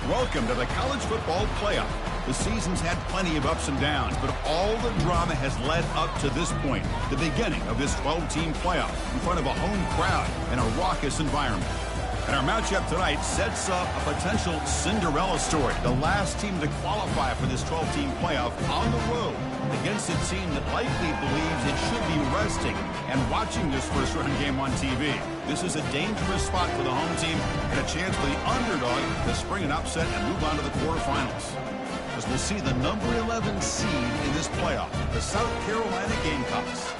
Welcome to the college football playoff. The season's had plenty of ups and downs, but all the drama has led up to this point, the beginning of this 12-team playoff in front of a home crowd and a raucous environment. And our matchup tonight sets up a potential Cinderella story, the last team to qualify for this 12-team playoff on the road against a team that likely believes it should be resting and watching this first-round game on TV. This is a dangerous spot for the home team and a chance for the underdog to spring an upset and move on to the quarterfinals. As we'll see the number 11 seed in this playoff, the South Carolina Gamecocks,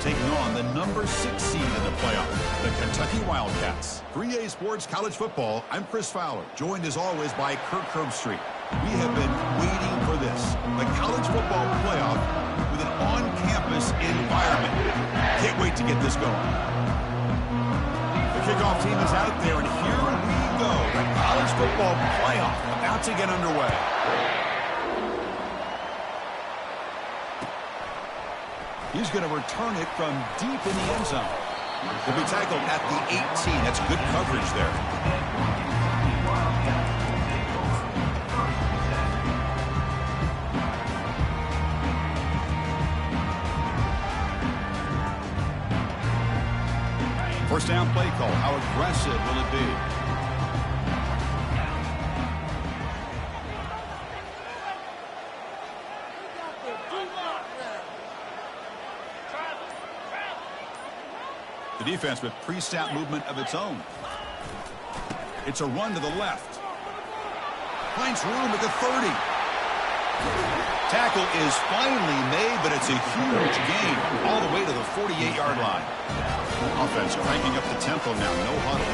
taking on the number 6 seed in the playoff, the Kentucky Wildcats. 3A Sports College Football, I'm Chris Fowler, joined as always by Kirk Herbstreit. We have been waiting for this, the college football playoff with an on-campus environment. Can't wait to get this going. The kickoff team is out there, and here we go. The college football playoff about to get underway. He's going to return it from deep in the end zone. He'll be tackled at the 18. That's good coverage there. First down play call. How aggressive will it be? The defense with pre-snap movement of its own. It's a run to the left. Finds room at the 30. Tackle is finally made, but it's a huge gain all the way to the 48-yard line. Offense cranking up the tempo now. No huddle.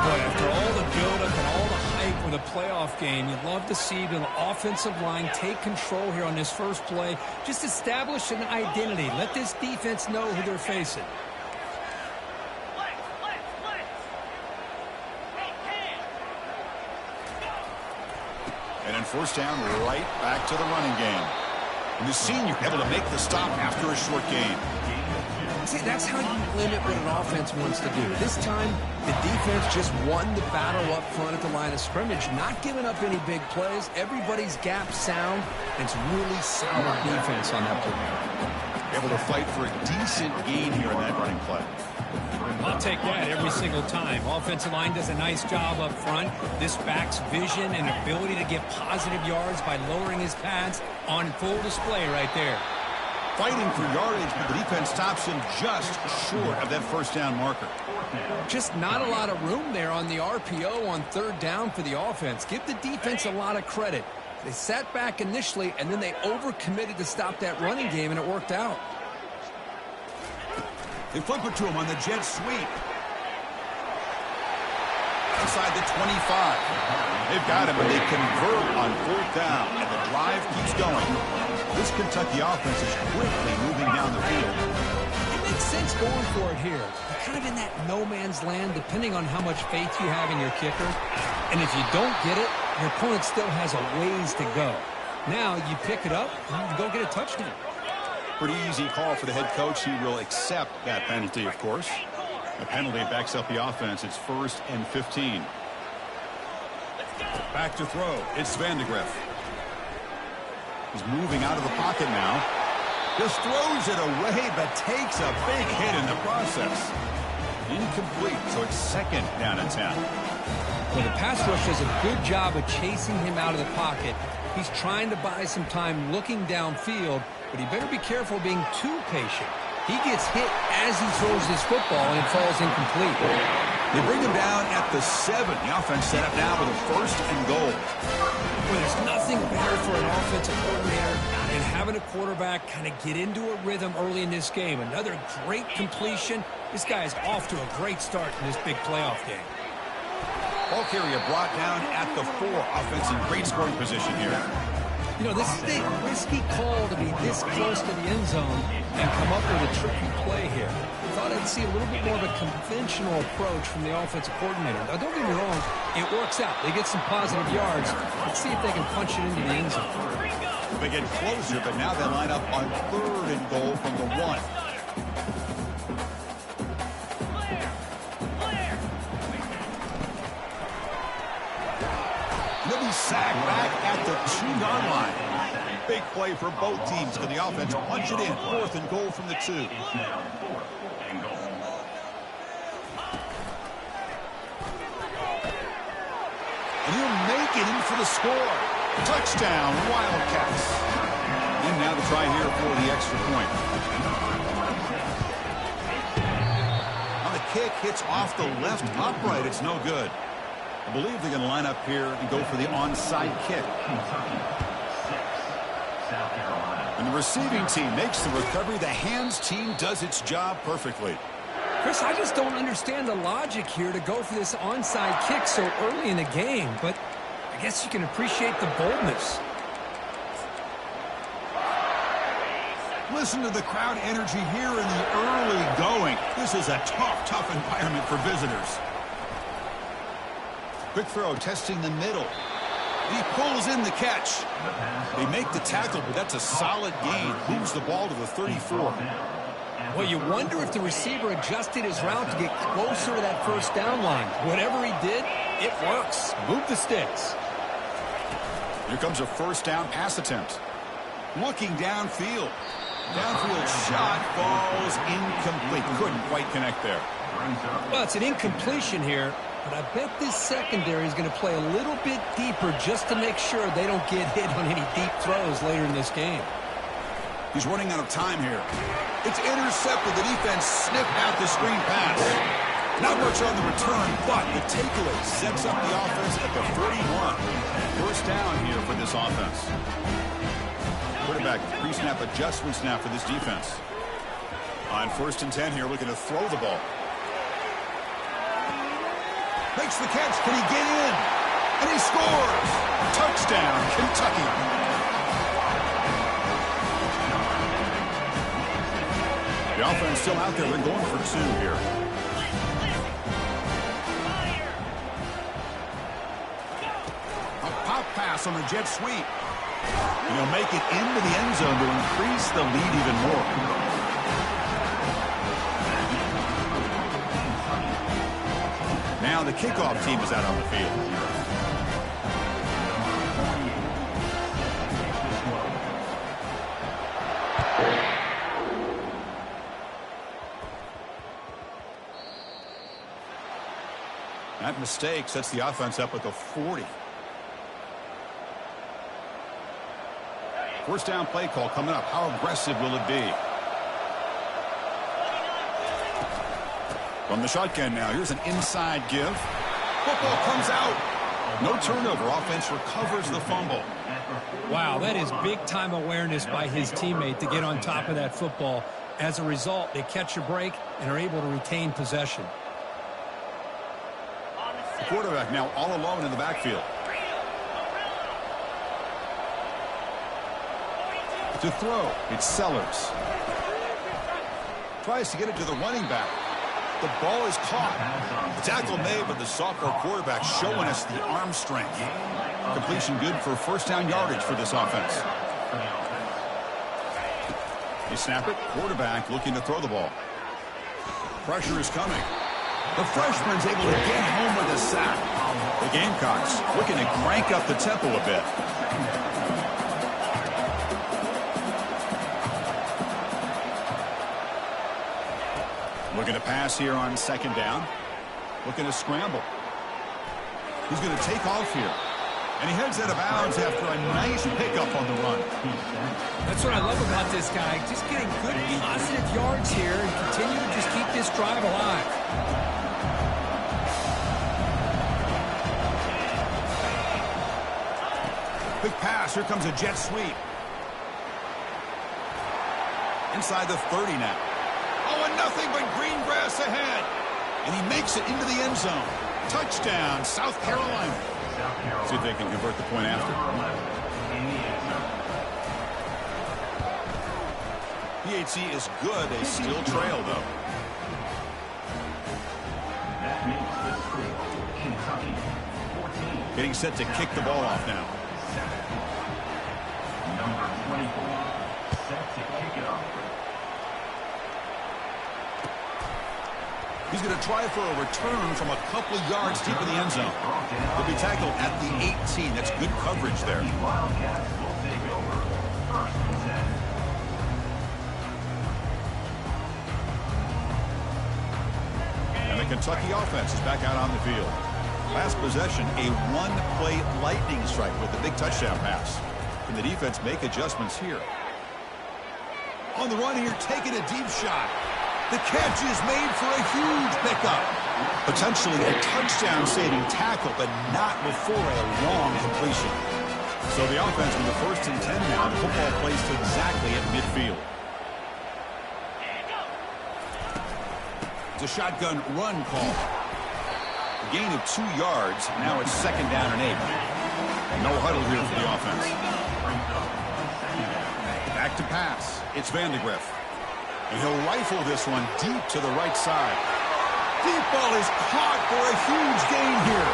Boy, after all the buildup and all the hype with a playoff game, you'd love to see the offensive line take control here on this first play. Just establish an identity. Let this defense know who they're facing. And then first down, right back to the running game. And the senior able to make the stop after a short gain. See, that's how you limit what an offense wants to do. This time, the defense just won the battle up front at the line of scrimmage, not giving up any big plays. Everybody's gap sound. It's really solid defense on that play. Able to fight for a decent gain here in that running play. I'll take that every single time. Offensive line does a nice job up front. This back's vision and ability to get positive yards by lowering his pads on full display right there. Fighting for yardage, but the defense stops him just short of that first down marker. Just not a lot of room there on the RPO on third down for the offense. Give the defense a lot of credit. They sat back initially, and then they overcommitted to stop that running game, and it worked out. They flip it to him on the jet sweep. Inside the 25. They've got him, and they convert on fourth down, and the drive keeps going. This Kentucky offense is quickly moving down the field. It makes sense going for it here. You're kind of in that no man's land, depending on how much faith you have in your kicker. And if you don't get it, your opponent still has a ways to go. Now you pick it up and you go get a touchdown. Pretty easy call for the head coach. He will accept that penalty, of course. The penalty backs up the offense. It's 1st and 15. Back to throw. It's Vandegrift. He's moving out of the pocket now. Just throws it away, but takes a big hit in the process. Incomplete, so it's 2nd down and 10. Well, the pass rush does a good job of chasing him out of the pocket. He's trying to buy some time looking downfield, but he better be careful being too patient. He gets hit as he throws his football, and it falls incomplete. They bring him down at the 7. The offense set up now with a 1st and goal. Well, there's nothing better for an offensive coordinator than having a quarterback kind of get into a rhythm early in this game. Another great completion. This guy is off to a great start in this big playoff game. Ball carrier brought down at the 4. Offense in great scoring position here. You know, this is a risky call to be this close to the end zone and come up with a tricky play here. Thought I'd see a little bit more of a conventional approach from the offensive coordinator. Now, don't get me wrong, it works out. They get some positive yards. Let's see if they can punch it into the end zone. They get closer, but now they line up on 3rd and goal from the 1. They'll be sack back at the 2-yard line. Big play for both teams. Can the offense punch it in? 4th and goal from the 2. And he'll make it in for the score. Touchdown, Wildcats. And now to try here for the extra point. On the kick, hits off the left upright. It's no good. I believe they're going to line up here and go for the onside kick. And the receiving team makes the recovery. The hands team does its job perfectly. Chris, I just don't understand the logic here to go for this onside kick so early in the game, but I guess you can appreciate the boldness. Listen to the crowd energy here in the early going. This is a tough environment for visitors. Quick throw, testing the middle. He pulls in the catch. They make the tackle, but that's a solid gain. Moves the ball to the 34. Well, you wonder if the receiver adjusted his route to get closer to that first down line. Whatever he did, it works. Move the sticks. Here comes a first down pass attempt. Looking downfield. Downfield shot falls incomplete. Couldn't quite connect there. Well, it's an incompletion here, but I bet this secondary is going to play a little bit deeper just to make sure they don't get hit on any deep throws later in this game. He's running out of time here. It's intercepted. The defense sniffed out the screen pass. Not much on the return, but the takeaway sets up the offense at the 31. First down here for this offense. Quarterback pre-snap adjustments now for this defense. On 1st and 10 here, looking to throw the ball. Makes the catch. Can he get in? And he scores. Touchdown, Kentucky. The offense still out there. They're going for 2 here. A pop pass on the jet sweep. And he'll make it into the end zone to increase the lead even more. Now the kickoff team is out on the field. That mistake sets the offense up at the 40. First down play call coming up. How aggressive will it be? From the shotgun now. Here's an inside give. Football comes out. No turnover. Offense recovers the fumble. Wow, that is big-time awareness by his teammate to get on top of that football. As a result, they catch a break and are able to retain possession. The quarterback now all alone in the backfield. To throw, it's Sellers. Tries to get it to the running back. The ball is caught. The tackle made, but the sophomore quarterback showing us the arm strength. Completion good for first down yardage for this offense. They snap it. Quarterback looking to throw the ball. Pressure is coming. The freshman's able to get home with a sack. The Gamecocks looking to crank up the tempo a bit. Looking to pass here on 2nd down. Looking to scramble. He's going to take off here. And he heads out of bounds after a nice pickup on the run. That's what I love about this guy. Just getting good positive yards here and continue to just keep this drive alive. Big pass. Here comes a jet sweep. Inside the 30 now. Oh, and nothing but green grass ahead. And he makes it into the end zone. Touchdown, South Carolina. See if they can convert the point after. PHC is good. They still trail, though. Getting set to kick the ball off now. Number 24, set to kick it off. He's going to try for a return from a couple of yards deep in the end zone. He'll be tackled at the 18. That's good coverage there. And the Kentucky offense is back out on the field. Last possession, a one-play lightning strike with a big touchdown pass. Can the defense make adjustments here? On the run here, taking a deep shot. The catch is made for a huge pickup. Potentially a touchdown-saving tackle, but not before a long completion. So the offense with the 1st and 10 now. The football placed exactly at midfield. It's a shotgun run call. A gain of 2 yards. Now it's 2nd down and 8. No huddle here for the offense. Back to pass. It's Vandegrift. And he'll rifle this one deep to the right side. Deep ball is caught for a huge gain here.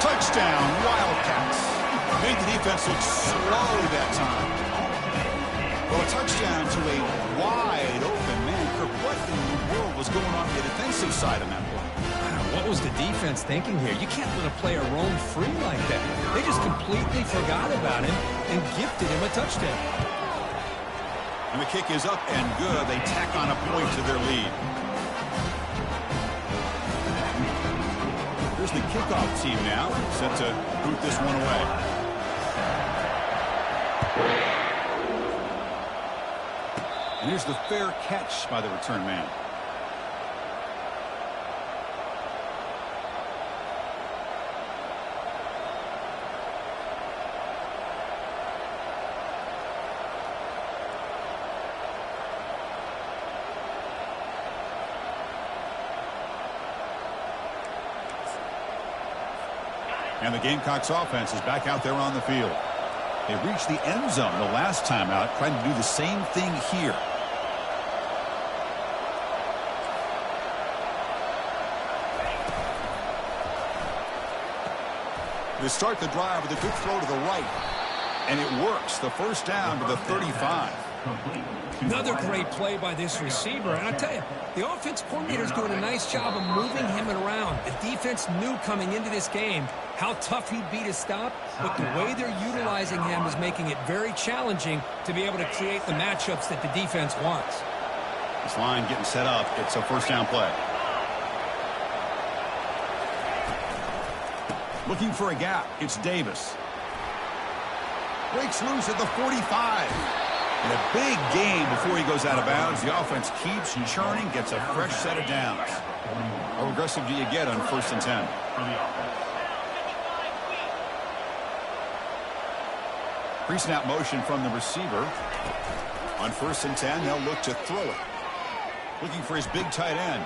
Touchdown, Wildcats. Made the defense look slow that time. Well, a touchdown to a wide open man. Kirk, what in the world was going on the defensive side of that play? What was the defense thinking here? You can't let a player roam free like that. They just completely forgot about him and gifted him a touchdown. And the kick is up and good. They tack on a point to their lead. Here's the kickoff team now, set to boot this one away. And here's the fair catch by the return man. And the Gamecocks offense is back out there on the field. They reached the end zone the last time out, trying to do the same thing here. They start the drive with a good throw to the right. And it works. The 1st down to the 35. Another great play by this receiver. And I tell you, the offense coordinator is doing a nice job of moving him around. The defense knew coming into this game how tough he'd be to stop, but the way they're utilizing him is making it very challenging to be able to create the matchups that the defense wants. This line getting set up. It's a 1st down play. Looking for a gap. It's Davis. Breaks loose at the 45. And a big gain before he goes out of bounds. The offense keeps churning, gets a fresh set of downs. How aggressive do you get on 1st and 10? Pre-snap motion from the receiver. On 1st and 10, they'll look to throw it. Looking for his big tight end.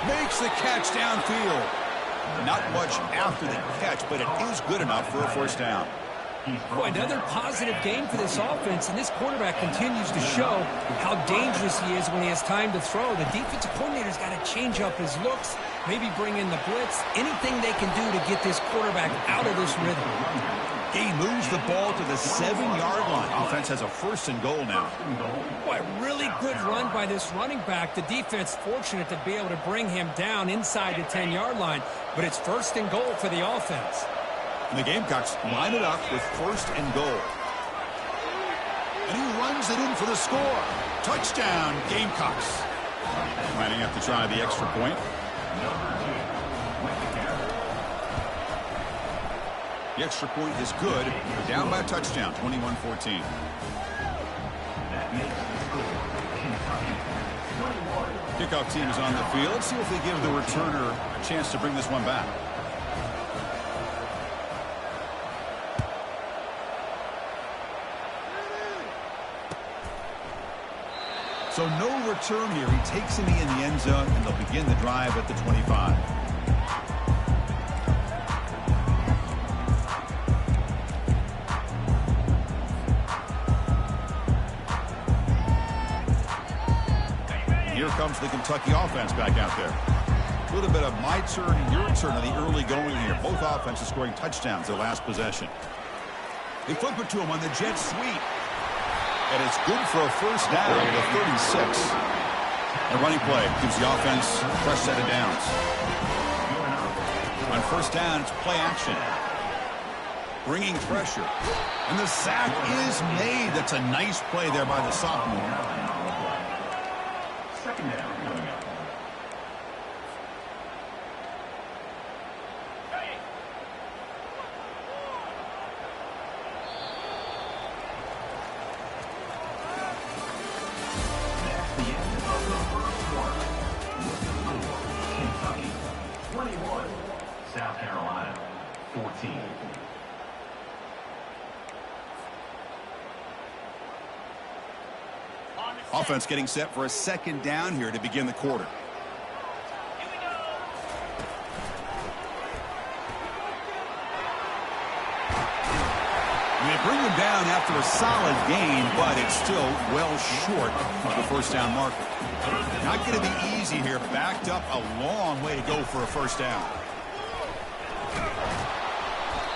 Makes the catch downfield. Not much after the catch, but it is good enough for a 1st down. Boy, another positive game for this offense, and this quarterback continues to show how dangerous he is when he has time to throw. The defensive coordinator's got to change up his looks, maybe bring in the blitz, anything they can do to get this quarterback out of this rhythm. He moves the ball to the 7-yard line. Offense has a 1st and goal now. Boy, really good run by this running back. The defense fortunate to be able to bring him down inside the 10-yard line, but it's 1st and goal for the offense. And the Gamecocks line it up with 1st and goal. And he runs it in for the score. Touchdown, Gamecocks. Lining up to try the extra point. The extra point is good. They're down by a touchdown, 21-14. Kickoff team is on the field. Let's see if they give the returner a chance to bring this one back. So no return here. He takes it in the end zone, and they'll begin the drive at the 25. Here comes the Kentucky offense back out there. A little bit of my turn, your turn in the early going here. Both offenses scoring touchdowns their last possession. They flip it to him on the jet sweep. And it's good for a 1st down to the 36. A running play gives the offense a fresh set of downs. On first down, it's play action. Bringing pressure. And the sack is made. That's a nice play there by the sophomore. Second down. South Carolina, 14. Offense getting set for a second down here to begin the quarter. They bring them down after a solid gain, but it's still well short of the first down marker. Not going to be easy here. Backed up a long way to go for a first down.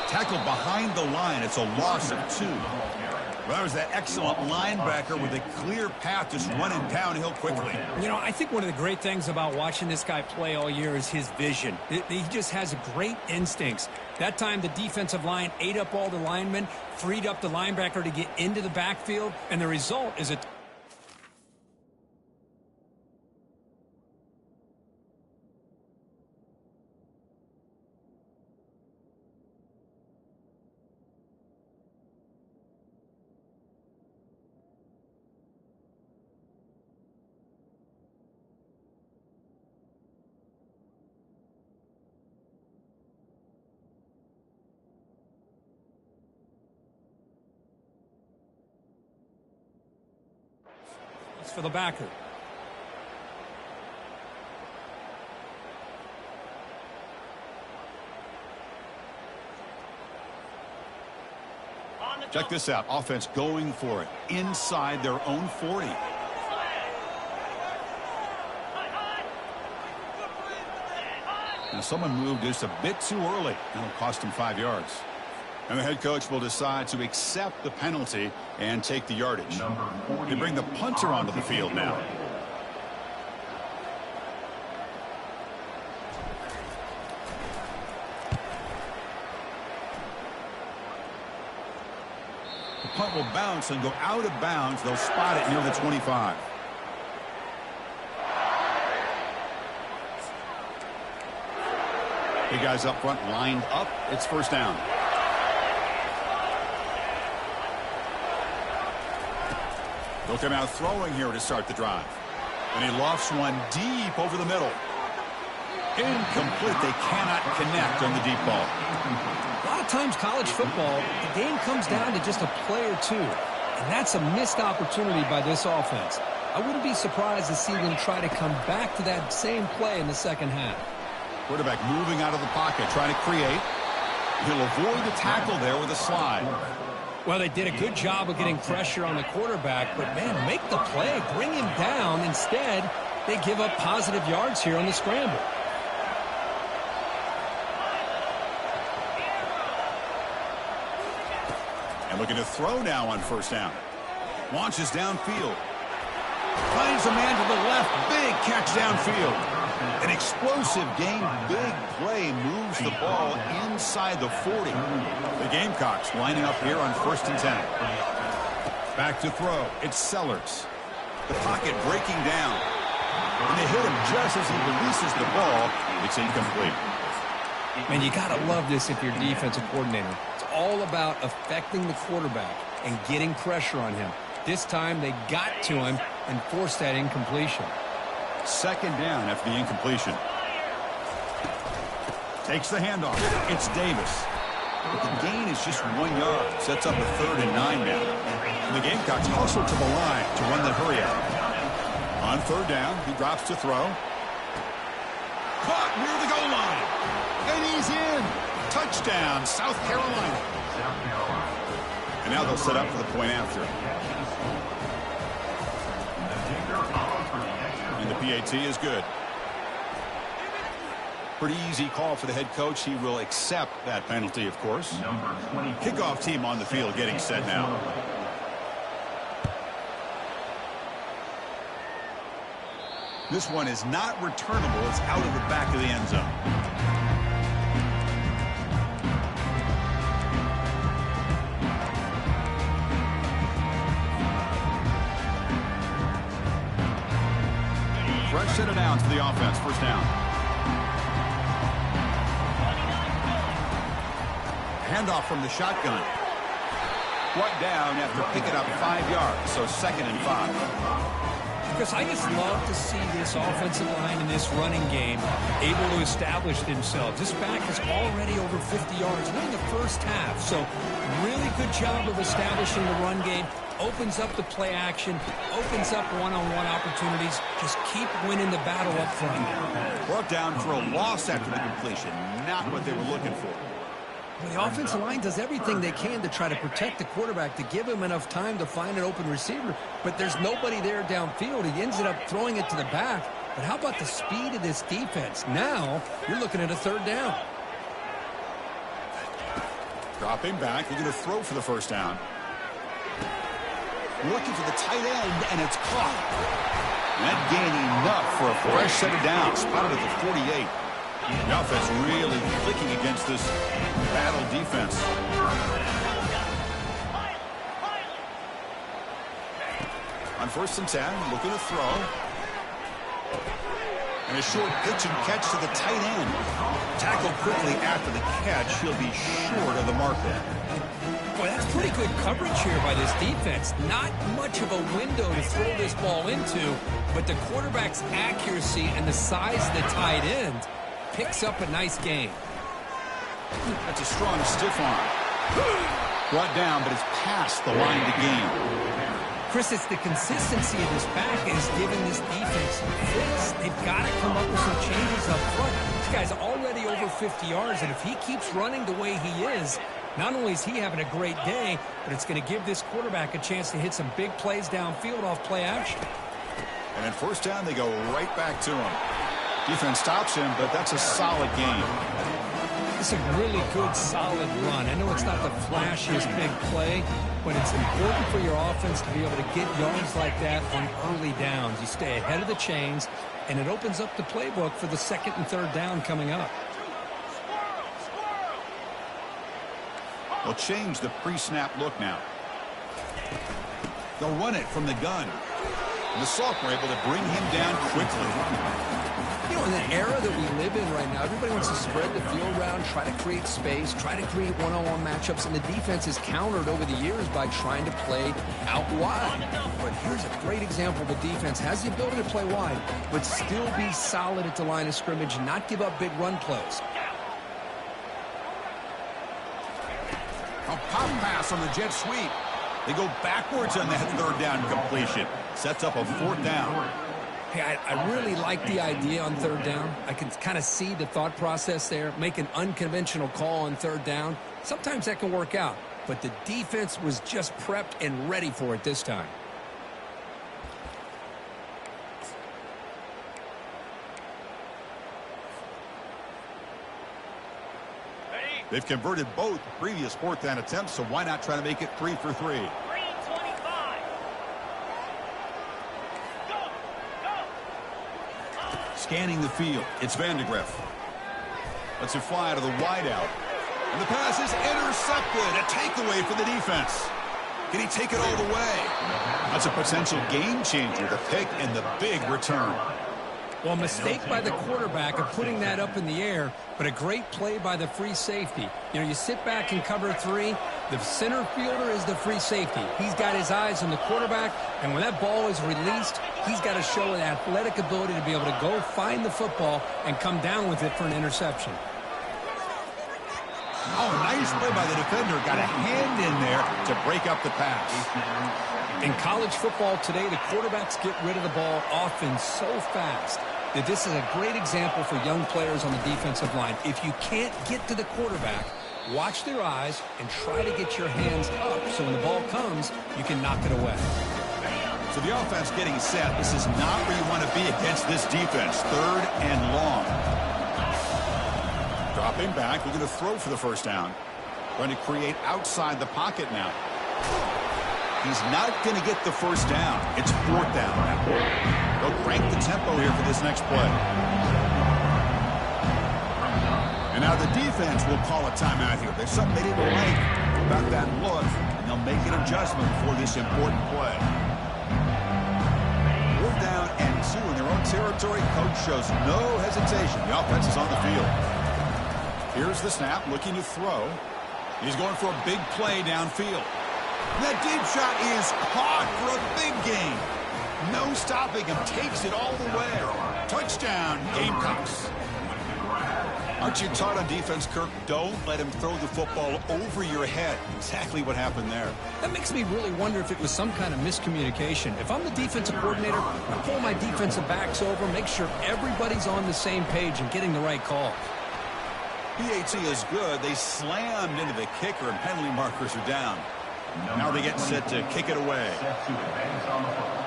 Tackled behind the line. It's a loss of 2. Well, that was that excellent linebacker with a clear path just running downhill quickly. You know, I think one of the great things about watching this guy play all year is his vision. He just has great instincts. That time, the defensive line ate up all the linemen, freed up the linebacker to get into the backfield, and the result is a... for the backer. Check this out. Offense going for it inside their own 40. Now someone moved just a bit too early. That'll cost him 5 yards. And the head coach will decide to accept the penalty and take the yardage. They bring the punter onto the field now. The punt will bounce and go out of bounds. They'll spot it near the 25. The guys up front lined up. It's first down. They'll come out throwing here to start the drive. And he lofts one deep over the middle. Incomplete. They cannot connect on the deep ball. A lot of times college football, the game comes down to just a play or two. And that's a missed opportunity by this offense. I wouldn't be surprised to see them try to come back to that same play in the second half. Quarterback moving out of the pocket, trying to create. He'll avoid the tackle there with a slide. Well, they did a good job of getting pressure on the quarterback, but, man, make the play, bring him down. Instead, they give up positive yards here on the scramble. And looking to throw now on first down. Launches downfield. Finds a man to the left. Big catch downfield. An explosive game, big play, moves the ball inside the 40. The Gamecocks lining up here on 1st and 10. Back to throw. It's Sellers. The pocket breaking down. And they hit him just as he releases the ball. It's incomplete. Man, you got to love this if you're defensive coordinator. It's all about affecting the quarterback and getting pressure on him. This time they got to him and forced that incompletion. Second down after the incompletion. Takes the handoff. It's Davis. But the gain is just 1 yard. Sets up a 3rd and 9 now. And the Gamecocks hustle to the line to run the hurry out. On 3rd down, he drops to throw. Caught near the goal line. And he's in. Touchdown, South Carolina. And now they'll set up for the point after. And the PAT is good. Pretty easy call for the head coach. He will accept that penalty, of course. Kickoff team on the field getting set now. This one is not returnable. It's out of the back of the end zone. Fresh set of downs for the offense. First down. Handoff from the shotgun. Brought down after picking up 5 yards, so 2nd and 5. Because I just love to see this offensive line in this running game able to establish themselves. This back is already over 50 yards in the first half. So really good job of establishing the run game. Opens up the play action. Opens up one-on-one opportunities. Just keep winning the battle up front. Brought down for a loss after the completion. Not what they were looking for. Well, the offensive line does everything they can to try to protect the quarterback, to give him enough time to find an open receiver, but there's nobody there downfield. He ends up throwing it to the back. But how about the speed of this defense? Now, you're looking at a 3rd down. Dropping back, looking to throw for the first down. Looking for the tight end, and it's caught. That gain enough for a fresh set of downs, spotted at the 48. The offense really clicking against this battle defense. On 1st and 10, looking to throw. And a short pitch and catch to the tight end. Tackled quickly after the catch. He'll be short of the mark there. Boy, that's pretty good coverage here by this defense. Not much of a window to throw this ball into, but the quarterback's accuracy and the size of the tight end picks up a nice gain. That's a strong stiff arm. Brought down, but it's past the line to gain. Chris, it's the consistency of this back is giving this defense fits. They've got to come up with some changes up front. This guy's already over 50 yards, and if he keeps running the way he is, not only is he having a great day, but it's going to give this quarterback a chance to hit some big plays downfield off play action. And then 1st down, they go right back to him. Defense stops him, but that's a solid game. It's a really good, solid run. I know it's not the flashiest big play, but it's important for your offense to be able to get yards like that on early downs. You stay ahead of the chains, and it opens up the playbook for the 2nd and 3rd down coming up. They'll change the pre-snap look now. They'll run it from the gun. And the Salk were able to bring him down quickly. You know, in the era that we live in right now, everybody wants to spread the field around, try to create space, try to create one-on-one matchups, and the defense is countered over the years by trying to play out wide. But here's a great example. The defense has the ability to play wide, but still be solid at the line of scrimmage, not give up big run plays. A pop pass on the jet sweep. They go backwards on that 3rd down completion. Sets up a 4th down. Hey, I really like the idea on 3rd down. I can kind of see the thought process there. Make an unconventional call on 3rd down. Sometimes that can work out, but the defense was just prepped and ready for it this time. They've converted both previous 4th down attempts, so why not try to make it 3 for 3? Scanning the field, it's Vandegrift. Lets it fly to the wideout. And the pass is intercepted. A takeaway for the defense. Can he take it all the way? That's a potential game changer, the pick and the big return. Well, mistake by the quarterback of putting that up in the air, but a great play by the free safety. You know, you sit back and cover 3. The center fielder is the free safety. He's got his eyes on the quarterback, and when that ball is released, he's got to show an athletic ability to be able to go find the football and come down with it for an interception. Oh, nice play by the defender. Got a hand in there to break up the pass. In college football today, the quarterbacks get rid of the ball often so fast that this is a great example for young players on the defensive line. If you can't get to the quarterback, watch their eyes and try to get your hands up so when the ball comes, you can knock it away. So the offense getting set. This is not where you want to be against this defense. 3rd and long. Dropping back, looking to throw for the first down. Trying to create outside the pocket now. He's not going to get the first down. It's 4th down now. They'll crank the tempo throw here for this next play. And now the defense will call a timeout here. There's something they didn't like about that look, and they'll make an adjustment for this important play. We're down and 2 in their own territory. Coach shows no hesitation. The offense is on the field. Here's the snap, looking to throw. He's going for a big play downfield. That deep shot is caught for a big gain. No stopping him. Takes it all the way. Touchdown, Gamecocks. Aren't you taught on defense, Kirk? Don't let him throw the football over your head. Exactly what happened there. That makes me really wonder if it was some kind of miscommunication. If I'm the defensive coordinator, I pull my defensive backs over, make sure everybody's on the same page and getting the right call. PAT is good. They slammed into the kicker, and penalty markers are down. Now they get set to kick it away. Set to advance on the football.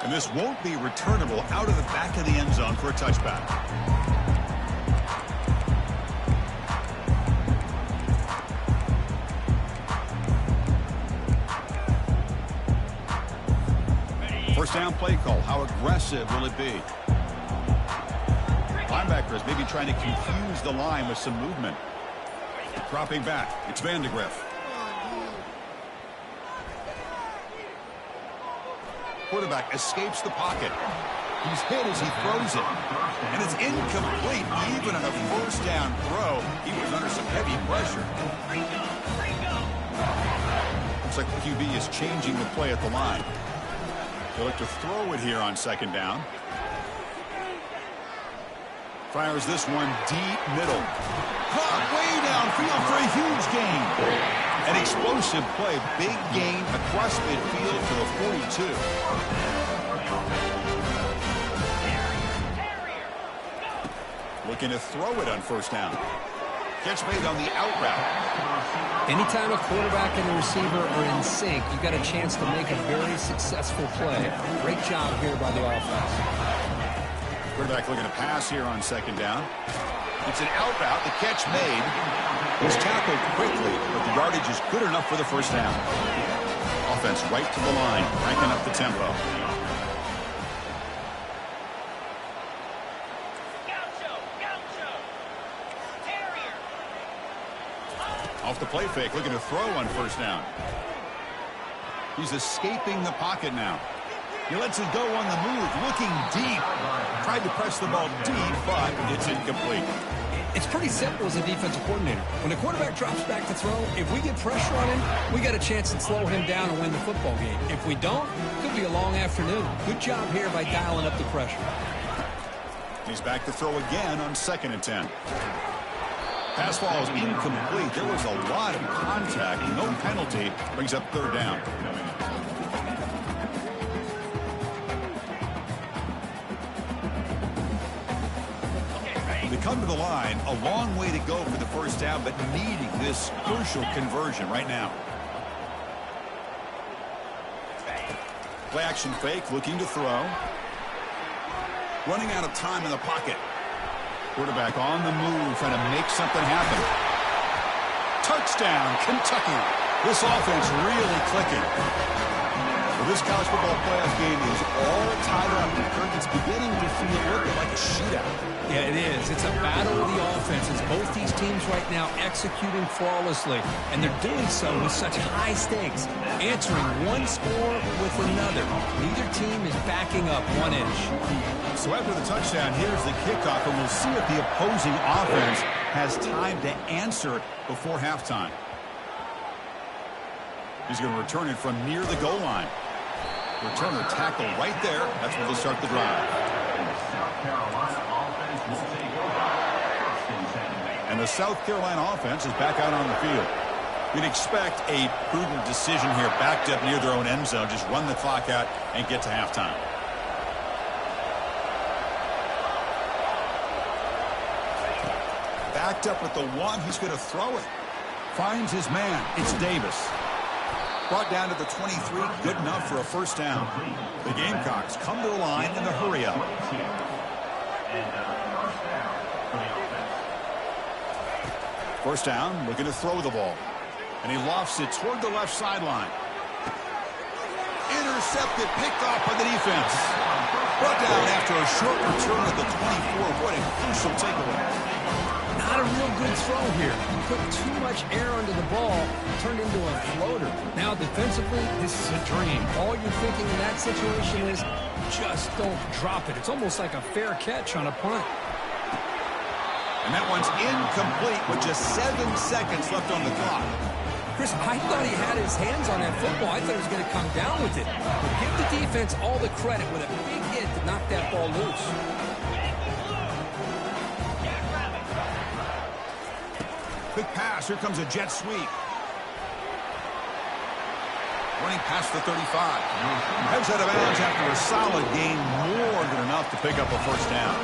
And this won't be returnable out of the back of the end zone for a touchback. First down play call. How aggressive will it be? Linebackers maybe trying to confuse the line with some movement. Dropping back. It's Vandegrift. Quarterback escapes the pocket. He's hit as he throws it. And it's incomplete. Even on a first down throw, he was under some heavy pressure. Looks like the QB is changing the play at the line. They'll look to throw it here on second down. Fires this one deep middle. Caught way downfield for a huge gain. An explosive play. Big gain across midfield to the 42. Looking to throw it on first down. Catch made on the out route. Anytime a quarterback and the receiver are in sync, you've got a chance to make a very successful play. Great job here by the offense. Quarterback looking to pass here on second down. It's an out route. The catch made. He's tackled quickly, but the yardage is good enough for the first down. Offense right to the line, cranking up the tempo. Off the play fake, looking to throw on first down. He's escaping the pocket now. He lets it go on the move, looking deep. Tried to press the ball deep, but it's incomplete. It's pretty simple as a defensive coordinator. When the quarterback drops back to throw, if we get pressure on him, we got a chance to slow him down and win the football game. If we don't, it could be a long afternoon. Good job here by dialing up the pressure. He's back to throw again on 2nd and 10. Pass ball is incomplete. There was a lot of contact. No penalty. Brings up third down. They come to the line. A long way to go for the first down, but needing this crucial conversion right now. Play action fake, looking to throw. Running out of time in the pocket. Quarterback on the move, trying to make something happen. Touchdown, Kentucky. This offense really clicking. Well, this college football playoff game is all tied up. It's beginning to feel a little bit like a shootout. Yeah, it is. It's a battle of the offenses. Both these teams right now executing flawlessly, and they're doing so with such high stakes, answering one score with another. Neither team is backing up 1 inch. So after the touchdown, here's the kickoff, and we'll see if the opposing offense has time to answer before halftime. He's going to return it from near the goal line. Returner tackle right there. That's where they'll start the drive. And the South Carolina offense is back out on the field. We'd expect a prudent decision here, backed up near their own end zone. Just run the clock out and get to halftime. Backed up with the one, he's going to throw it. Finds his man. It's Davis. Brought down to the 23, good enough for a first down. The Gamecocks come to the line in the hurry up. First down, looking to throw the ball. And he lofts it toward the left sideline. Intercepted, picked off by the defense. Brought down after a short return at the 24. What a crucial takeaway. Not a real good throw here. Put too much air under the ball, turned into a floater. Now defensively, this is a dream. All you're thinking in that situation is just don't drop it. It's almost like a fair catch on a punt. And that one's incomplete with just 7 seconds left on the clock. Chris, I thought he had his hands on that football. I thought he was going to come down with it. But give the defense all the credit with a big hit to knock that ball loose. Quick pass. Here comes a jet sweep. Running past the 35. Heads out of bounds after a solid gain, more than enough to pick up a first down.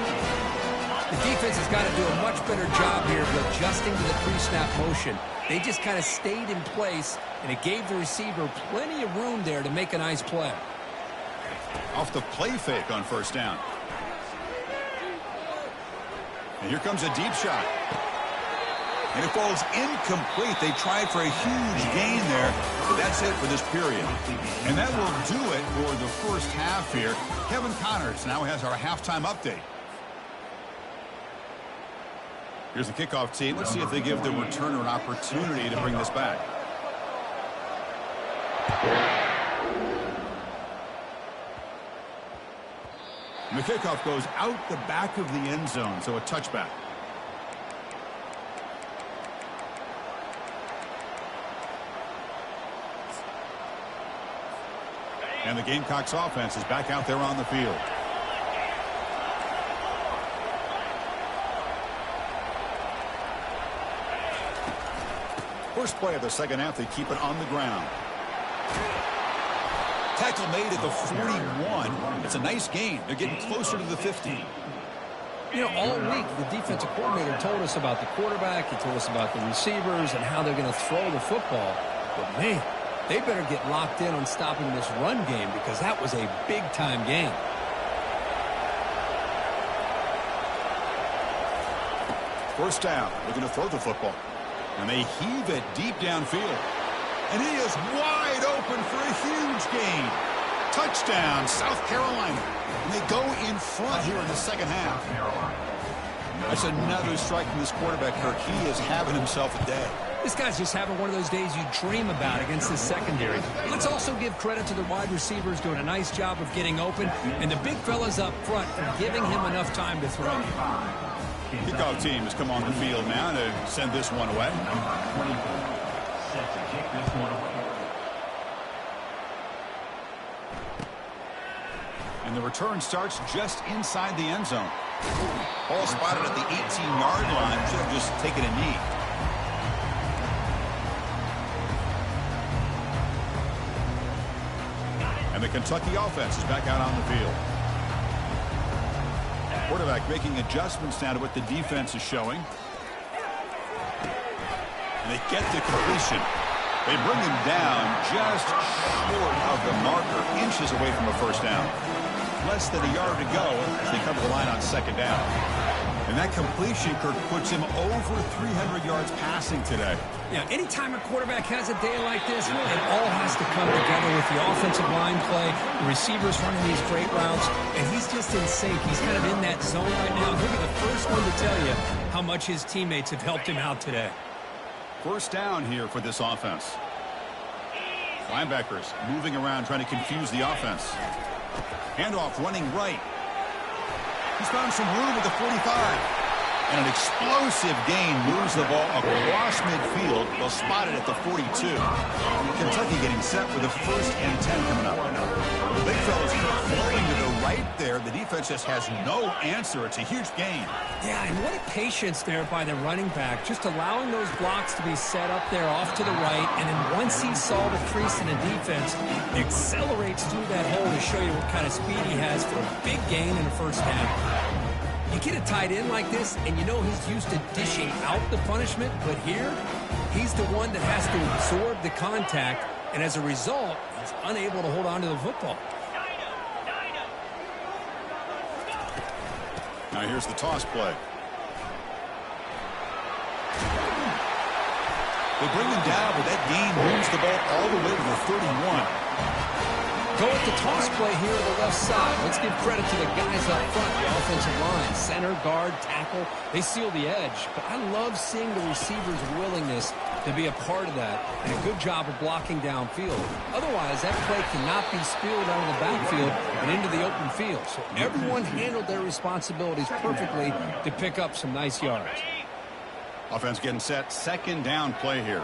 The defense has got to do a much better job here of adjusting to the pre-snap motion. They just kind of stayed in place, and it gave the receiver plenty of room there to make a nice play. Off the play fake on first down. And here comes a deep shot. And it falls incomplete. They tried for a huge gain there, but that's it for this period. And that will do it for the first half here. Kevin Connors now has our halftime update. Here's the kickoff team. Let's see if they give the returner an opportunity to bring this back. And the kickoff goes out the back of the end zone, so a touchback. And the Gamecocks offense is back out there on the field. First play of the second half, they keep it on the ground. Tackle made at the 41. It's a nice gain. They're getting closer to the 50. You know, all week, the defensive coordinator told us about the quarterback. He told us about the receivers and how they're going to throw the football. But, man, they better get locked in on stopping this run game because that was a big-time game. First down. They're going to throw the football. And they heave it deep downfield. And he is wide open for a huge gain. Touchdown, South Carolina. And they go in front here in the second half. That's another strike from this quarterback, Kirk. He is having himself a day. This guy's just having one of those days you dream about against this secondary. Let's also give credit to the wide receivers doing a nice job of getting open, and the big fellas up front for giving him enough time to throw. Kickoff team has come on the field now to send this one away. Set to kick this one away. And the return starts just inside the end zone. Ball spotted at the 18-yard line. Should have just taken a knee. And the Kentucky offense is back out on the field. Quarterback making adjustments now to what the defense is showing. And they get the completion. They bring him down just short of the marker, inches away from a first down. Less than a yard to go as they cover the line on second down. And that completion, Kirk, puts him over 300 yards passing today. Yeah, anytime a quarterback has a day like this, it all has to come together with the offensive line play, the receivers running these great routes, and he's just in sync. He's kind of in that zone right now. He'll be the first one to tell you how much his teammates have helped him out today. First down here for this offense. Linebackers moving around trying to confuse the offense. Handoff running right. He's found some room at the 45. And an explosive gain moves the ball across midfield. They'll spot it at the 42. Kentucky getting set for the 1st and 10 coming up. The big fella's floating to the right there. The defense just has no answer. It's a huge gain. Yeah, and what a patience there by the running back. Just allowing those blocks to be set up there off to the right. And then once he saw the crease in the defense, he accelerates through that hole to show you what kind of speed he has for a big gain in the first down. You get a tight end like this, and you know he's used to dishing out the punishment, but here, he's the one that has to absorb the contact, and as a result, he's unable to hold on to the football. Now here's the toss play. They bring him down, but that gain moves the ball all the way to the 31. Go with the toss play here to the left side. Let's give credit to the guys up front, the offensive line. Center, guard, tackle, they seal the edge. But I love seeing the receiver's willingness to be a part of that, and a good job of blocking downfield. Otherwise, that play cannot be spilled out of the backfield and into the open field. So everyone handled their responsibilities perfectly to pick up some nice yards. Offense getting set. Second down play here.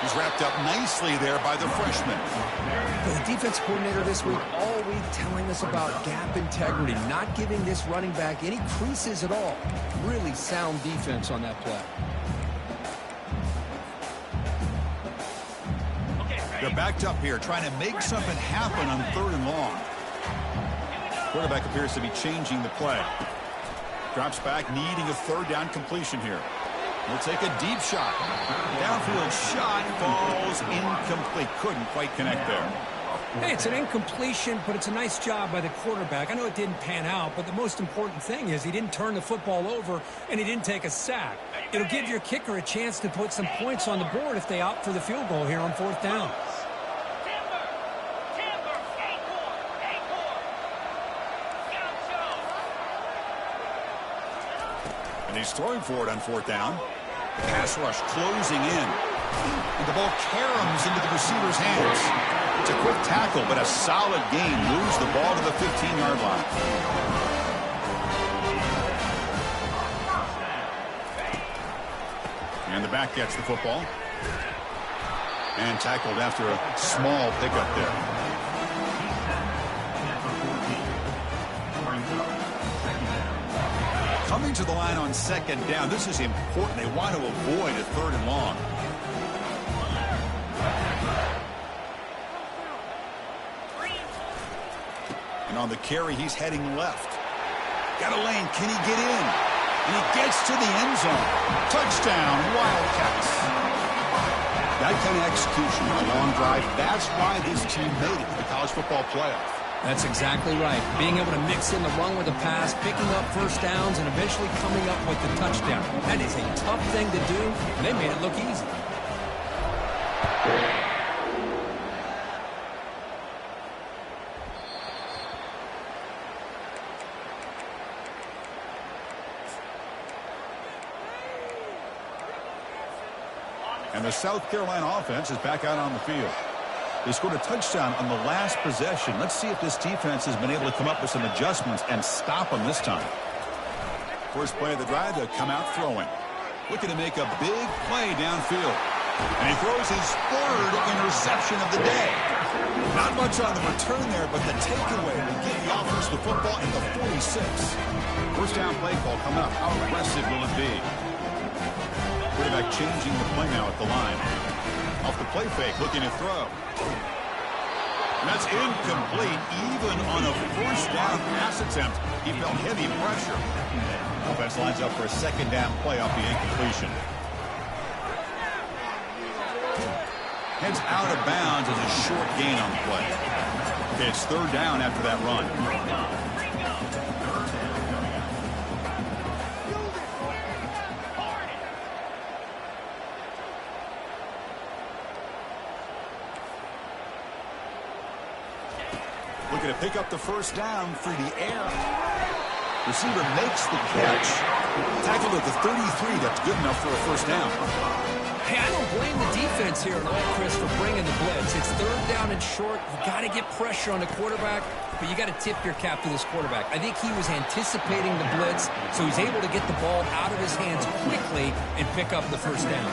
He's wrapped up nicely there by the freshman. The defense coordinator this week all week telling us about gap integrity, not giving this running back any creases at all. Really sound defense on that play. They're backed up here, trying to make something happen on 3rd and long. Quarterback appears to be changing the play. Drops back, needing a 3rd down completion here. He'll take a deep shot. Downfield shot falls incomplete. Couldn't quite connect there. Hey, it's an incompletion, but it's a nice job by the quarterback. I know it didn't pan out, but the most important thing is he didn't turn the football over and he didn't take a sack. It'll give your kicker a chance to put some points on the board if they opt for the field goal here on 4th down. And he's throwing for it on 4th down. Pass rush closing in. And the ball caroms into the receiver's hands. It's a quick tackle, but a solid gain. Moves the ball to the 15-yard line. And the back gets the football. And tackled after a small pickup there. Coming to the line on 2nd down. This is important. They want to avoid a 3rd and long. And on the carry, he's heading left. Got a lane. Can he get in? And he gets to the end zone. Touchdown, Wildcats. That kind of execution on a long drive, that's why this team made it to the college football playoff. That's exactly right. Being able to mix in the run with the pass, picking up 1st downs, and eventually coming up with the touchdown. That is a tough thing to do, and they made it look easy. And the South Carolina offense is back out on the field. They scored a touchdown on the last possession. Let's see if this defense has been able to come up with some adjustments and stop them this time. First play of the drive, they'll come out throwing. Looking to make a big play downfield. And he throws his 3rd interception of the day. Not much on the return there, but the takeaway will give the offense the football in the 46. First down play call coming up. How aggressive will it be? Quarterback changing the play now at the line. Off the play fake, looking to throw. And that's incomplete. Even on a 1st down pass attempt, he felt heavy pressure. Offense lines up for a 2nd down play off the incompletion. Heads out of bounds as a short gain on the play. Okay, it's 3rd down after that run. Looking to pick up the 1st down through the air. Receiver makes the catch. Tackled at the 33. That's good enough for a 1st down. Hey, I don't blame the defense here at all, Chris, for bringing the blitz. It's 3rd down and short. You got to get pressure on the quarterback, but you got to tip your cap to this quarterback. I think he was anticipating the blitz, so he's able to get the ball out of his hands quickly and pick up the 1st down.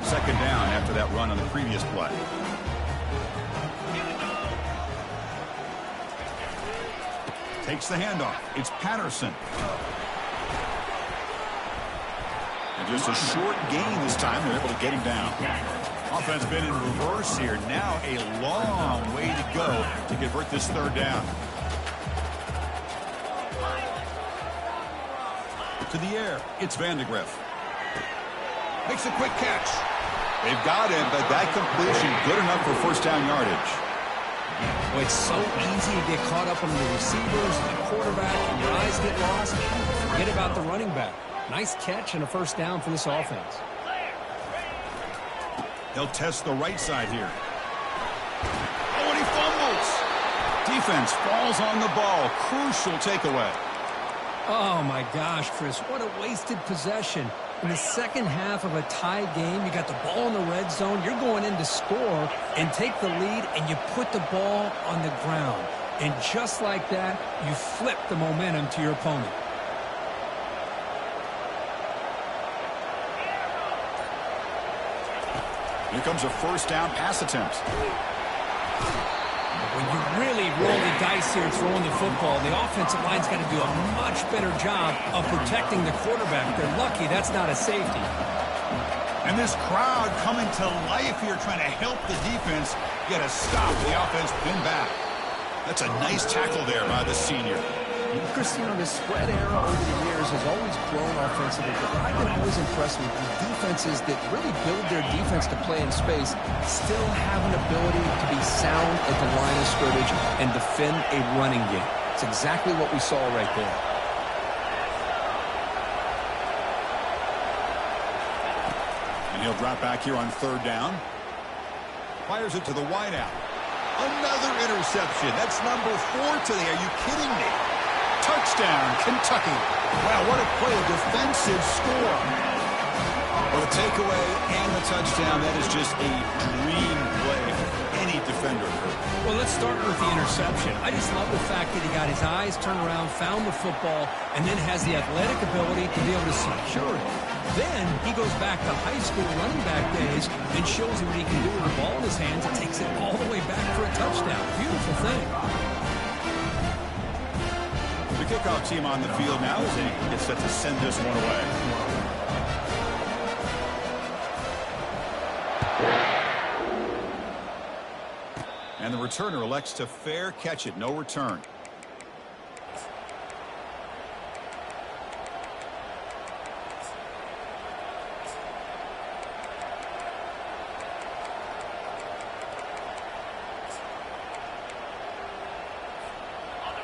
2nd down after that run on the previous play. Takes the handoff. It's Patterson. And just a short gain this time. They're able to get him down. Offense been in reverse here. Now a long way to go to convert this 3rd down. To the air. It's Vandegrift. Makes a quick catch. They've got him, but that completion good enough for 1st down yardage. Well, it's so easy to get caught up on the receivers and the quarterback, and your eyes get lost. Forget about the running back. Nice catch and a first down for this offense. He'll test the right side here. Oh, and he fumbles. Defense falls on the ball. Crucial takeaway. Oh, my gosh, Chris, what a wasted possession. In the second half of a tie game, you got the ball in the red zone. You're going in to score and take the lead, and you put the ball on the ground. And just like that, you flip the momentum to your opponent. Here comes a first down pass attempt. When you really roll the dice here throwing the football, the offensive line's got to do a much better job of protecting the quarterback. They're lucky that's not a safety. And this crowd coming to life here trying to help the defense get a stop. The offense pin back. That's a nice tackle there by the senior. Chris, you know, the spread era over the years has always grown offensively, but I've been always impressed with the defenses that really build their defense to play in space, still have an ability to be sound at the line of scrimmage and defend a running game. It's exactly what we saw right there. And he'll drop back here on third down. Fires it to the wideout. Another interception. That's number 4 today. Are you kidding me? Touchdown, Kentucky. Wow, what a play, a defensive score. Well, the takeaway and the touchdown, that is just a dream play for any defender. Well, let's start with the interception. I just love the fact that he got his eyes turned around, found the football, and then has the athletic ability to be able to secure it. Then he goes back to high school running back days and shows you what he can do with the ball in his hands and takes it all the way back for a touchdown. Beautiful thing. The kickoff team on the field now as they get set to send this one away. And the returner elects to fair catch it. No return.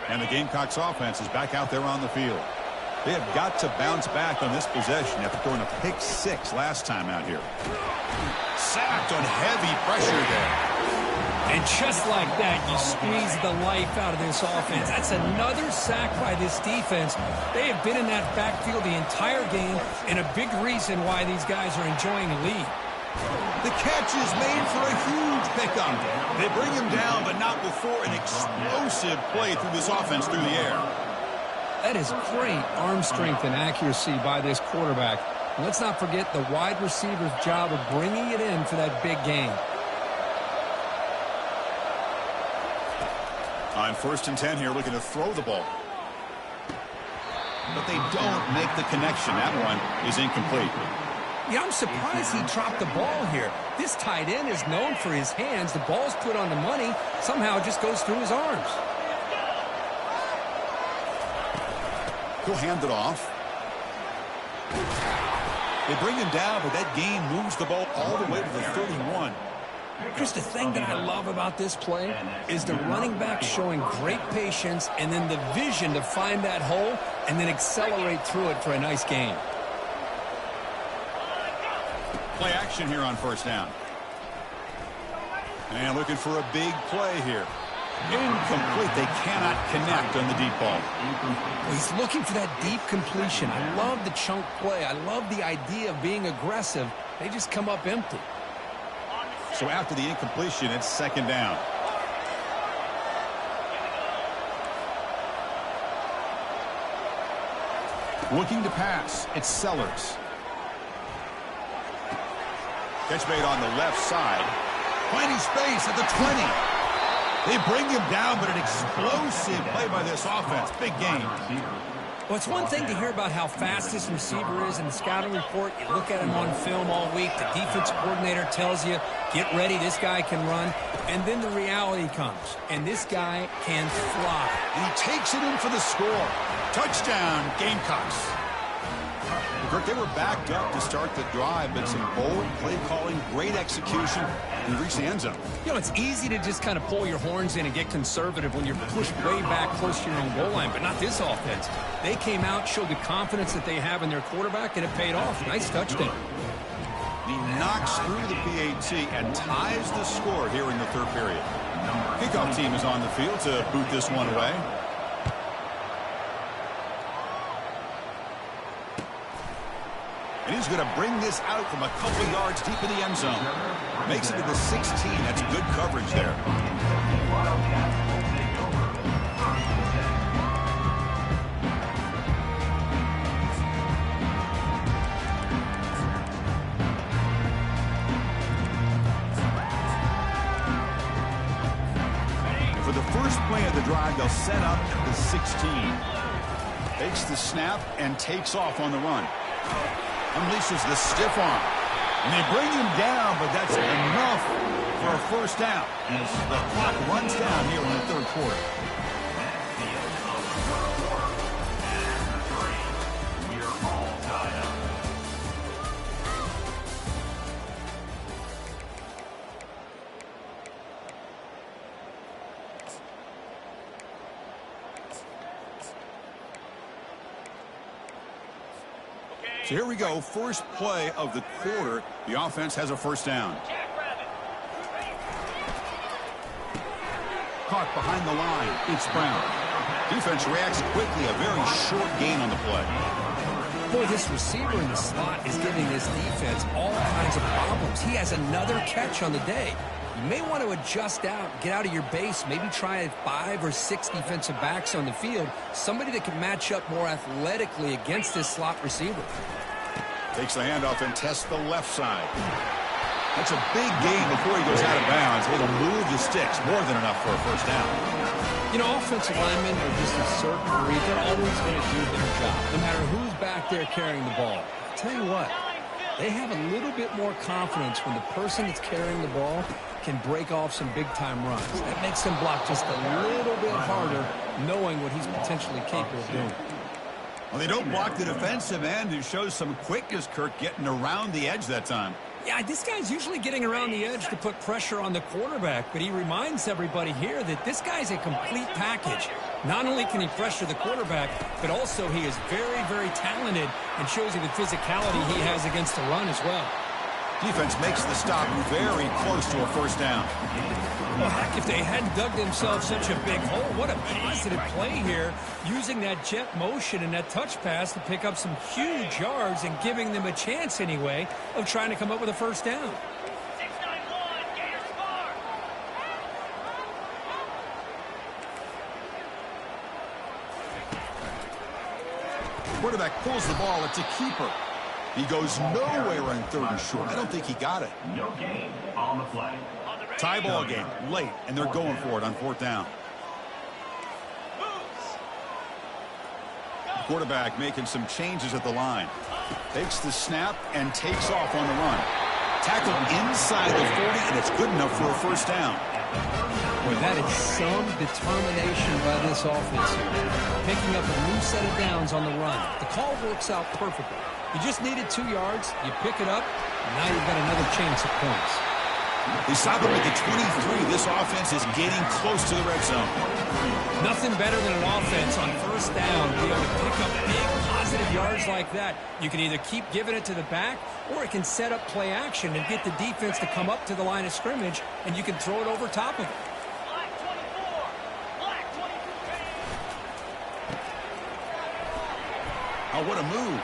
And the Gamecocks offense is back out there on the field. They have got to bounce back on this possession after throwing a pick 6 last time out here. Sacked on heavy pressure there. And just like that, you squeeze the life out of this offense. That's another sack by this defense. They have been in that backfield the entire game, and a big reason why these guys are enjoying a lead. The catch is made for a huge pickup. They bring him down, but not before an explosive play through this offense through the air. That is great arm strength and accuracy by this quarterback. And let's not forget the wide receiver's job of bringing it in for that big game. On 1st and 10 here, looking to throw the ball. But they don't make the connection. That one is incomplete. Yeah, I'm surprised he dropped the ball here. This tight end is known for his hands. The ball's put on the money. Somehow it just goes through his arms. He'll hand it off. They bring him down, but that gain moves the ball all the way to the 31. Chris, the thing that I love about this play is the running back showing great patience and then the vision to find that hole and then accelerate through it for a nice gain. Play action here on 1st down. And looking for a big play here. Incomplete. They cannot connect on the deep ball. Well, he's looking for that deep completion. I love the chunk play. I love the idea of being aggressive. They just come up empty. So after the incompletion, it's 2nd down. Looking to pass. It's Sellers. Catch made on the left side. Finding space at the 20. They bring him down, but an explosive play by this offense. Big game. Well, it's one thing to hear about how fast this receiver is in the scouting report. You look at him on film all week. The defensive coordinator tells you, get ready, this guy can run. And then the reality comes, and this guy can fly. And he takes it in for the score. Touchdown, Gamecocks. Kirk, they were backed up to start the drive, but some bold play calling, great execution, and reached the end zone. You know, it's easy to just kind of pull your horns in and get conservative when you're pushed way back close to your own goal line, but not this offense. They came out, showed the confidence that they have in their quarterback, and it paid off. Nice touchdown. He knocks through the PAT and ties the score here in the third period. Kickoff team is on the field to boot this one away. And he's going to bring this out from a couple yards deep in the end zone. Makes it to the 16. That's good coverage there. For the first play of the drive, they'll set up at the 16. Takes the snap and takes off on the run. Unleashes the stiff arm. And they bring him down, but that's enough for a first down as the clock runs down here in the third quarter. So here we go, first play of the quarter. The offense has a first down. Caught behind the line, it's Brown. Defense reacts quickly, a very short gain on the play. Boy, this receiver in the slot is giving this defense all kinds of problems. He has another catch on the day. You may want to adjust out, get out of your base, maybe try 5 or 6 defensive backs on the field, somebody that can match up more athletically against this slot receiver. Takes the handoff and tests the left side. That's a big gain before he goes out of bounds. It'll move the sticks, more than enough for a first down. You know, offensive linemen are just a certain breed. They're always going to do their job, no matter who's back there carrying the ball. I'll tell you what, they have a little bit more confidence when the person that's carrying the ball can break off some big-time runs. That makes them block just a little bit harder, knowing what he's potentially capable of doing. Well, they don't block the defensive end, who shows some quickness, Kirk, getting around the edge that time. Yeah, this guy's usually getting around the edge to put pressure on the quarterback, but he reminds everybody here that this guy's a complete package. Not only can he pressure the quarterback, but also he is very, very talented and shows you the physicality he has against the run as well. Defense makes the stop very close to a first down. Well, heck, if they hadn't dug themselves such a big hole, what a positive play here, using that jet motion and that touch pass to pick up some huge yards and giving them a chance anyway of trying to come up with a first down. 691, Gator score. Quarterback pulls the ball. It's a keeper. He goes nowhere on third and short. I don't think he got it. No gain on the play. Tie ball game, late, and they're going for it on fourth down. Quarterback making some changes at the line. Takes the snap and takes off on the run. Tackled inside the 40, and it's good enough for a first down. Boy, that is some determination by this offense here. Picking up a new set of downs on the run. The call works out perfectly. You just needed 2 yards, you pick it up, and now you've got another chance at points. They stop him at the 23. This offense is getting close to the red zone. Nothing better than an offense on first down to be able to pick up big positive yards like that. You can either keep giving it to the back, or it can set up play action and get the defense to come up to the line of scrimmage, and you can throw it over top of it. Black 24. Black 24. Oh, what a move.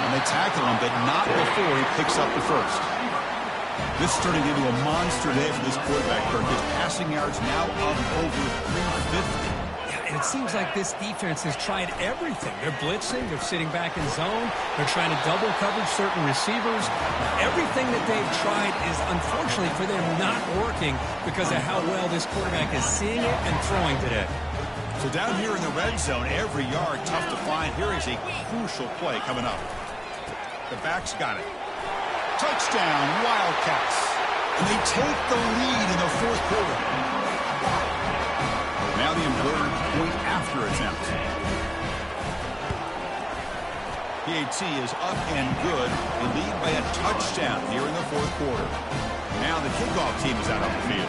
And they tackle him, but not before he picks up the first. This is turning into a monster day for this quarterback, Kirk. His passing yards now up over 350. Yeah, and it seems like this defense has tried everything. They're blitzing, they're sitting back in zone, they're trying to double coverage certain receivers. Everything that they've tried is, unfortunately for them, not working because of how well this quarterback is seeing it and throwing today. So down here in the red zone, every yard tough to find. Here is a crucial play coming up. The back's got it. Touchdown, Wildcats. And they take the lead in the fourth quarter. Now the important point after attempt. PAT is up and good. They lead by a touchdown here in the fourth quarter. Now the kickoff team is out on the field.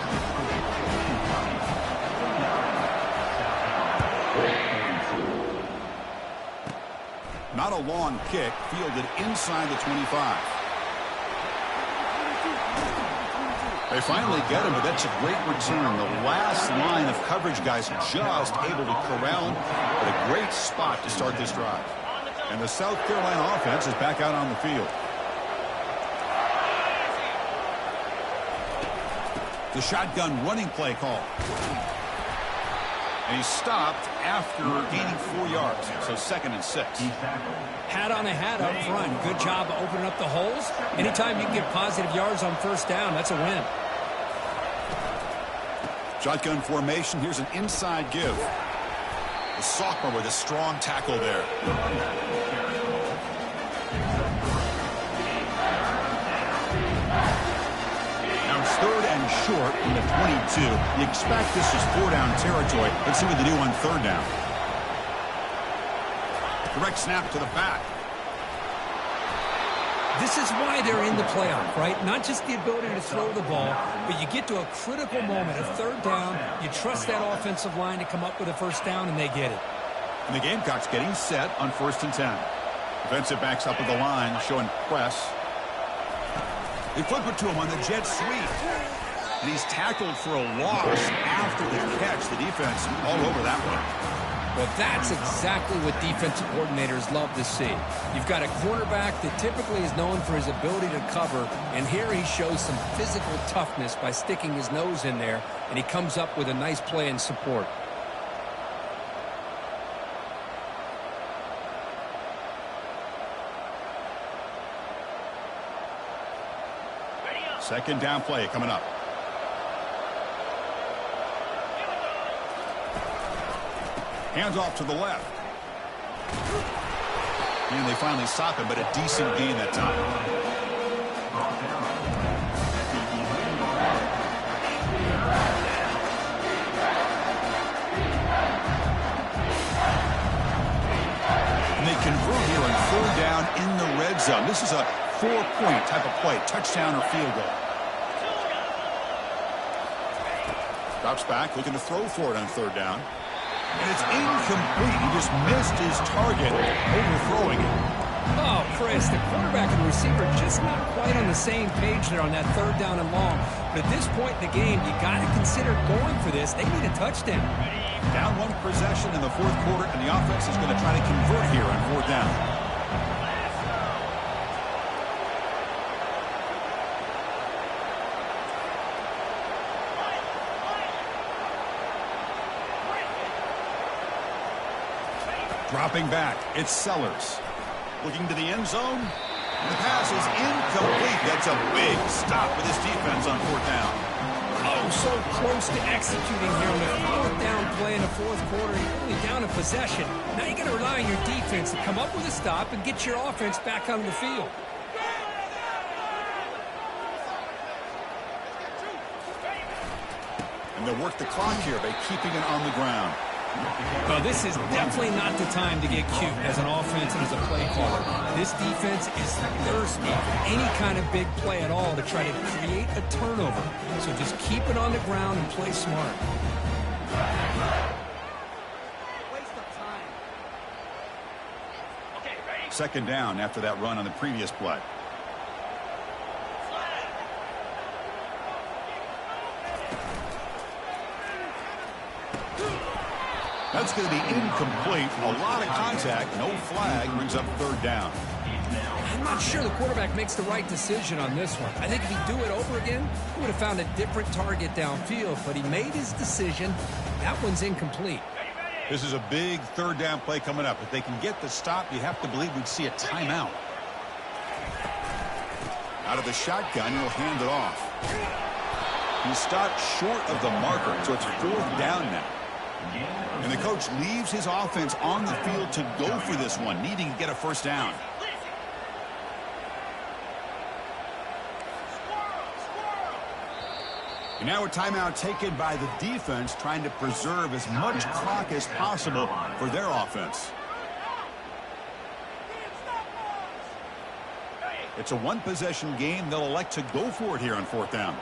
Not a long kick, fielded inside the 25. They finally get him, but that's a great return. The last line of coverage guys just able to corral him, but a great spot to start this drive. And the South Carolina offense is back out on the field. The shotgun running play call. And he stopped after gaining 4 yards, so 2nd and 6. Hat on a hat up front. Good job of opening up the holes. Anytime you can get positive yards on first down, that's a win. Shotgun formation. Here's an inside give. The sophomore with a strong tackle there. Now it's 3rd and short in the 22. You expect this is 4-down territory. Let's see what they do on 3rd down. Direct snap to the back. This is why they're in the playoff, right? Not just the ability to throw the ball, but you get to a critical moment, a 3rd down. You trust that offensive line to come up with a first down, and they get it. And the Gamecocks getting set on 1st and 10. Defensive backs up at the line, showing press. They flip it to him on the jet sweep. And he's tackled for a loss after the catch. The defense all over that one. Well, that's exactly what defensive coordinators love to see. You've got a quarterback that typically is known for his ability to cover, and here he shows some physical toughness by sticking his nose in there, and he comes up with a nice play in support. Second down play coming up. Hands off to the left. And they finally stop him, but a decent gain that time. And they convert here on 3rd down in the red zone. This is a 4-point type of play, touchdown or field goal. Drops back, looking to throw for it on 3rd down. And it's incomplete. He just missed his target, overthrowing it. Oh, Chris, the quarterback and the receiver just not quite on the same page there on that 3rd down and long. But at this point in the game, you got to consider going for this. They need a touchdown. Down 1 possession in the 4th quarter, and the offense is going to try to convert here on 4th down. Dropping back, it's Sellers. Looking to the end zone. The pass is incomplete. That's a big stop with his defense on 4th down. Oh, so close to executing here on the 4th down play in the 4th quarter. You're only down in possession. Now you got to rely on your defense to come up with a stop and get your offense back on the field. And they'll work the clock here by keeping it on the ground. Well, this is definitely not the time to get cute as an offense and as a play caller. This defense is thirsty for any kind of big play at all to try to create a turnover. So just keep it on the ground and play smart. Second down after that run on the previous play. That's going to be incomplete. A lot of contact. No flag. Brings up 3rd down. I'm not sure the quarterback makes the right decision on this one. I think if he'd do it over again, he would have found a different target downfield. But he made his decision. That one's incomplete. This is a big 3rd down play coming up. If they can get the stop, you have to believe we'd see a timeout. Out of the shotgun, he'll hand it off. He stopped short of the marker, so it's 4th down now. And the coach leaves his offense on the field to go for this one, needing to get a first down. And now a timeout taken by the defense, trying to preserve as much clock as possible for their offense. It's a one-possession game. They'll elect to go for it here on 4th down.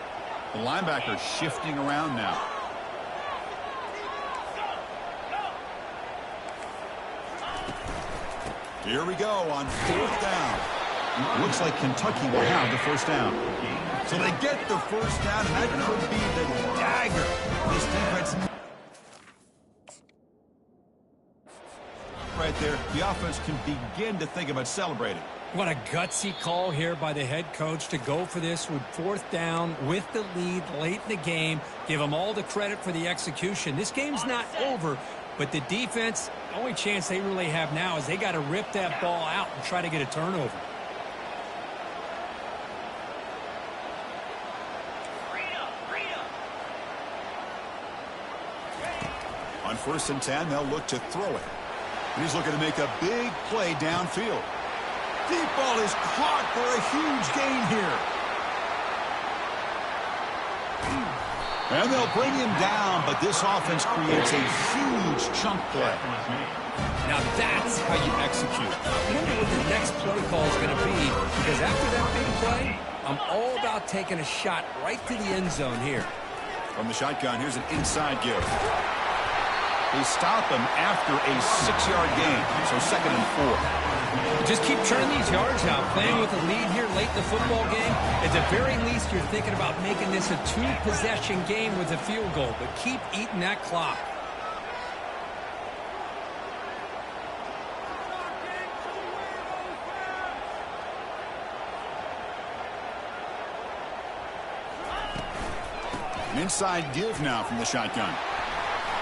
The linebacker shifting around now. Here we go on 4th down. Looks like Kentucky will have the 1st down. So they get the 1st down, and that could be the dagger. This defense right there. The offense can begin to think about celebrating. What a gutsy call here by the head coach to go for this with 4th down with the lead late in the game. Give them all the credit for the execution. This game's not over, but the defense, the only chance they really have now is they got to rip that ball out and try to get a turnover. On 1st and 10, they'll look to throw it. And he's looking to make a big play downfield. Deep ball is caught for a huge gain here. And they'll bring him down, but this offense creates a huge chunk play. Now that's how you execute. I wonder what the next play call is going to be, because after that big play, I'm all about taking a shot right to the end zone here. From the shotgun, here's an inside give. They stop him after a 6-yard gain, so 2nd and 4. Just keep turning these yards out. Playing with a lead here late in the football game, at the very least, you're thinking about making this a 2-possession game with a field goal, but keep eating that clock. An inside give now from the shotgun.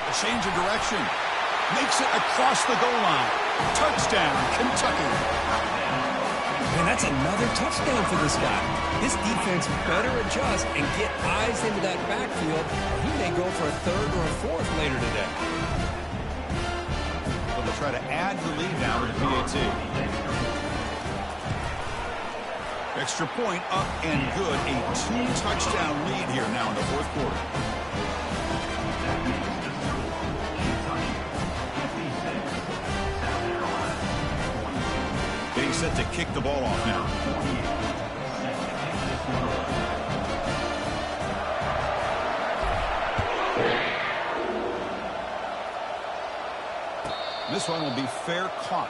A change of direction. Makes it across the goal line. Touchdown, Kentucky. And that's another touchdown for this guy. This defense better adjust and get eyes into that backfield. He may go for a 3rd or a 4th later today. So they'll try to add the lead now with the PAT. Extra point up and good. A 2-touchdown lead here now in the 4th quarter. Getting set to kick the ball off now. This one will be fair caught.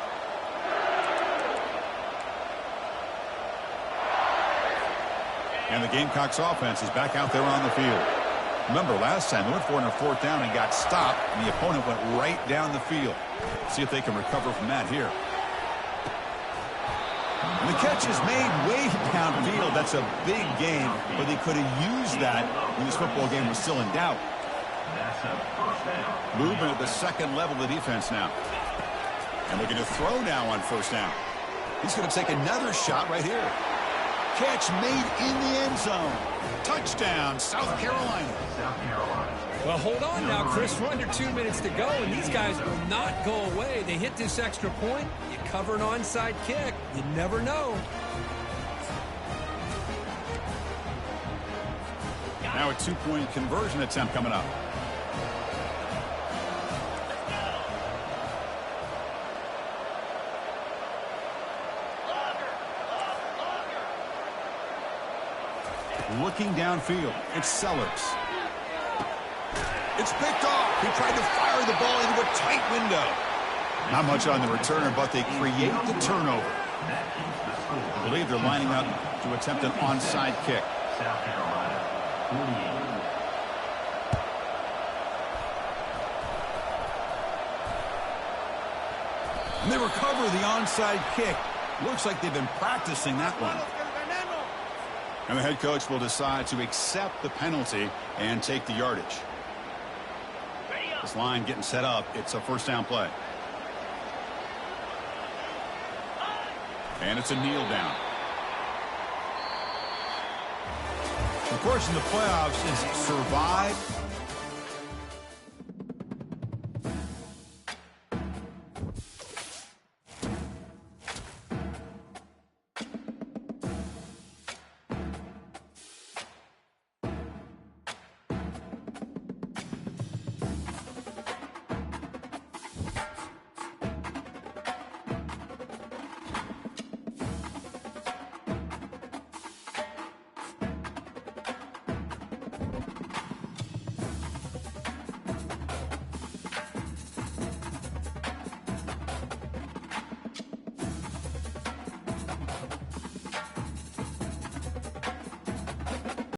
And the Gamecocks offense is back out there on the field. Remember, last time they went for it on 4th down and got stopped, and the opponent went right down the field. See if they can recover from that here. And the catch is made way downfield. That's a big game, but they could have used that when this football game was still in doubt. Movement at the 2nd level of the defense now. And looking to throw now on 1st down. He's going to take another shot right here. Catch made in the end zone. Touchdown, South Carolina. Well, hold on now, Chris. We're under 2 minutes to go, and these guys will not go away. They hit this extra point. You cover an onside kick. You never know. Now a 2-point conversion attempt coming up. Looking downfield, it's Sellers. It's picked off. He tried to fire the ball into a tight window. Not much on the returner, but they create the turnover. I believe they're lining up to attempt an onside kick. South Carolina, 48. And they recover the onside kick. Looks like they've been practicing that one. And the head coach will decide to accept the penalty and take the yardage. This line getting set up. It's a 1st down play. And it's a kneel down. Of course, in the playoffs, it's survive